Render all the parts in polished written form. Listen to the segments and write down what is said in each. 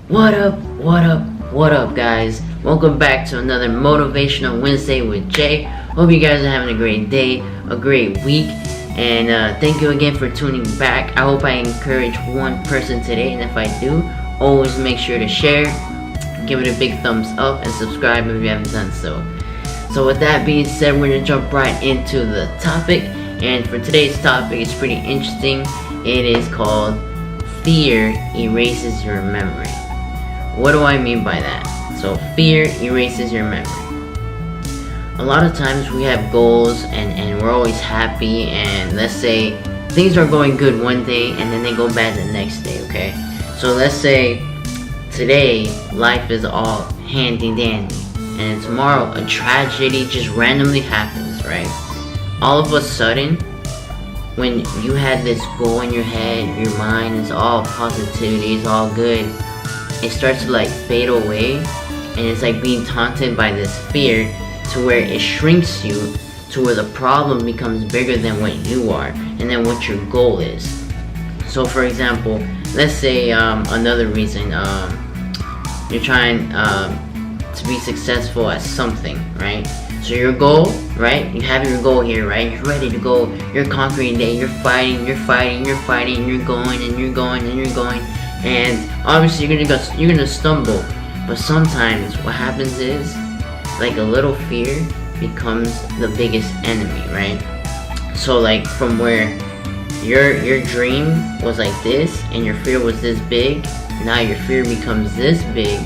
What up, what up, what up, guys? Welcome back to another Motivational Wednesday with Jay. Hope you guys are having a great day, a great week, and thank you again for tuning back. I hope I encourage one person today, and if I do, always make sure to share, give it a big thumbs up, and subscribe if you haven't done so. So with that being said, we're going to jump right into the topic, and for today's topic, it's pretty interesting. It is called Fear Erases Your Memory. What do I mean by that? So fear erases your memory. A lot of times we have goals and we're always happy, and let's say things are going good one day and then they go bad the next day, okay? So let's say today life is all handy dandy, and tomorrow a tragedy just randomly happens, right? All of a sudden, when you had this goal in your head, your mind is all positivity, it's all good, it starts to like fade away, and it's like being taunted by this fear to where it shrinks you to where the problem becomes bigger than what you are and then what your goal is. So for example, let's say another reason, you're trying to be successful at something, right? So your goal, right? You have your goal here, right? You're ready to go, you're conquering it, you're fighting, you're going and you're going and you're going. And obviously you're gonna stumble, but sometimes what happens is like a little fear becomes the biggest enemy, right? So like from where your dream was like this and your fear was this big, now your fear becomes this big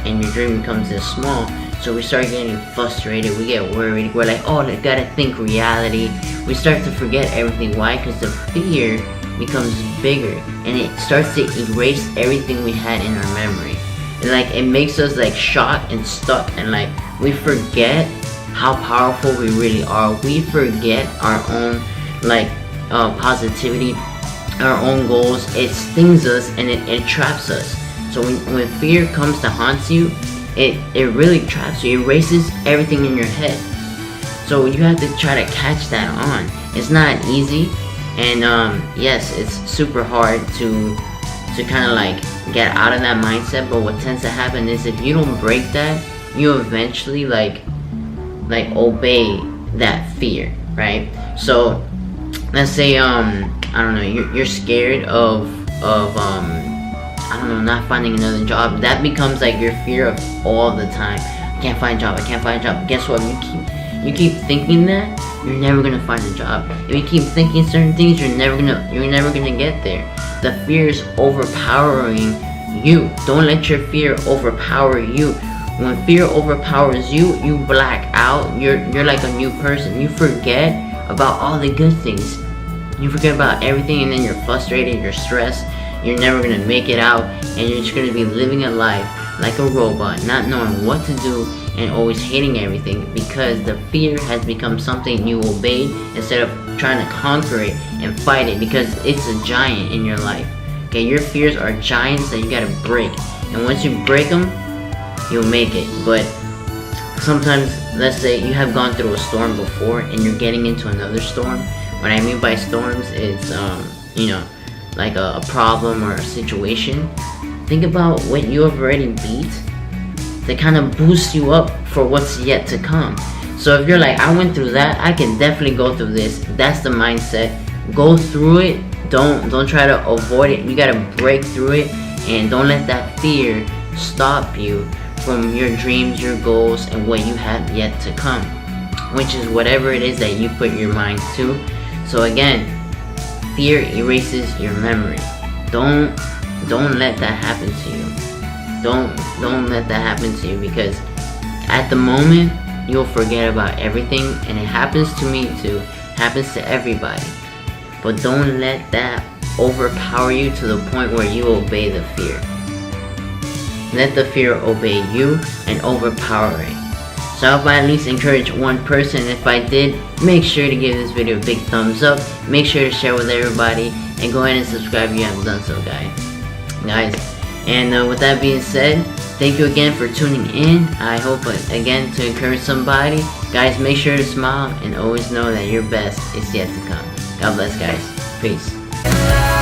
and your dream becomes this small. So we start getting frustrated, we get worried, we're like, oh, I gotta think reality. We start to forget everything. Why? Because the fear becomes bigger and it starts to erase everything we had in our memory, and like it makes us like shocked and stuck, and like we forget how powerful we really are. We forget our own like positivity, our own goals. It stings us and it traps us. So when fear comes to haunt you, it really traps you. It erases everything in your head. So you have to try to catch that on. It's not easy. And yes, it's super hard to kind of like get out of that mindset, but what tends to happen is if you don't break that, you eventually like obey that fear, right? So let's say I don't know, you're scared of I don't know, not finding another job. That becomes like your fear of all the time. I can't find a job. Guess what? You keep thinking that, you're never gonna find a job. If you keep thinking certain things, you're never gonna get there. The fear is overpowering you. Don't let your fear overpower you. When fear overpowers you, you black out. You're like a new person. You forget about all the good things. You forget about everything, and then you're frustrated, you're stressed, you're never gonna make it out, and you're just gonna be living a life like a robot, not knowing what to do and always hating everything, because the fear has become something you obey instead of trying to conquer it and fight it, because it's a giant in your life. Okay, your fears are giants that you gotta break, and once you break them, you'll make it. But sometimes, let's say you have gone through a storm before and you're getting into another storm. What I mean by storms is you know, like a problem or a situation. Think about what you have already beat to kind of boost you up for what's yet to come. So if you're like, I went through that, I can definitely go through this. That's the mindset. Go through it. Don't try to avoid it. You gotta break through it, and don't let that fear stop you from your dreams, your goals, and what you have yet to come, which is whatever it is that you put your mind to. So again, fear erases your memory. Don't let that happen to you. Don't let that happen to you, because at the moment you'll forget about everything, and it happens to me too. It happens to everybody. But don't let that overpower you to the point where you obey the fear. Let the fear obey you and overpower it. So I hope I at least encourage one person. If I did, make sure to give this video a big thumbs up. Make sure to share with everybody, and go ahead and subscribe if you haven't done so, guys. And with that being said, thank you again for tuning in. I hope again to encourage somebody. Guys, make sure to smile and always know that your best is yet to come. God bless, guys. Peace.